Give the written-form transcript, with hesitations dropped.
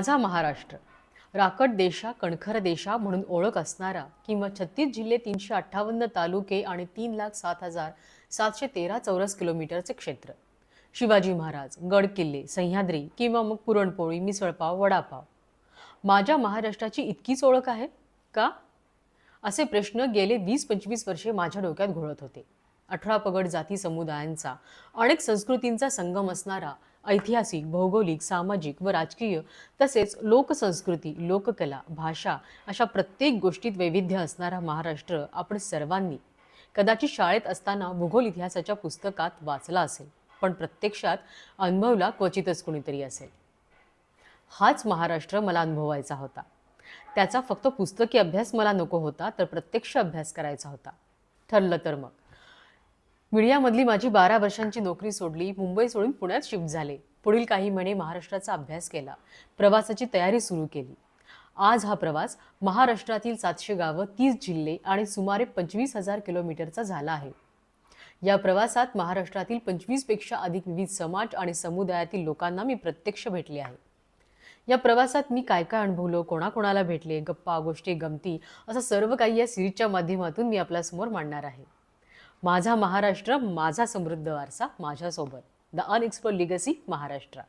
माझा महाराष्ट्र राकट देशा कणखर देशा म्हणून ओळख असणारा किंवा 36 जिल्हे 358 तालुके आणि 3,07,713 चौरस किलोमीटरचे क्षेत्र. शिवाजी महाराज, गड किल्ले, सह्याद्री किंवा मग पुरणपोळी, मिसळपाव, वडापाव. माझ्या महाराष्ट्राची इतकीच ओळख आहे का? असे प्रश्न गेले 20-25 वर्षे माझ्या डोक्यात घोळत होते. 18 पगड जाती समुदायांचा, अनेक संस्कृतींचा संगम असणारा, ऐतिहासिक, भौगोलिक, सामाजिक व राजकीय तसेच लोकसंस्कृती, लोककला, भाषा अशा प्रत्येक गोष्टीत वैविध्य असणारा महाराष्ट्र आपण सर्वांनी कदाचित शाळेत असताना भूगोल इतिहासाच्या पुस्तकात वाचला असेल, पण प्रत्यक्षात अनुभवला क्वचितच कुणीतरी असेल. हाच महाराष्ट्र मला अनुभवायचा होता. त्याचा फक्त पुस्तकी अभ्यास मला नको होता, तर प्रत्यक्ष अभ्यास करायचा होता. ठरलं तर मग मीडियामधली माझी 12 वर्षांची नोकरी सोडली, मुंबई सोडून पुण्यात शिफ्ट झाले. पुढील काही महिने महाराष्ट्राचा अभ्यास केला, प्रवासाची तयारी सुरू केली. आज हा प्रवास महाराष्ट्रातील 700 गावं, 30 जिल्हे आणि सुमारे 25,000 किलोमीटरचा झाला आहे. या प्रवासात महाराष्ट्रातील 25 पेक्षा अधिक विविध समाज आणि समुदायातील लोकांना मी प्रत्यक्ष भेटले आहे. या प्रवासात मी काय काय अनुभवलो, कोणाकोणाला भेटले, गप्पा गोष्टी गमती असं सर्व काही या सिरीजच्या माध्यमातून मी आपल्यासमोर मांडणार आहे. माझा महाराष्ट्र, माझा समृद्ध वारसा, माझ्यासोबत द अनएक्सप्लोर्ड लिगसी महाराष्ट्र.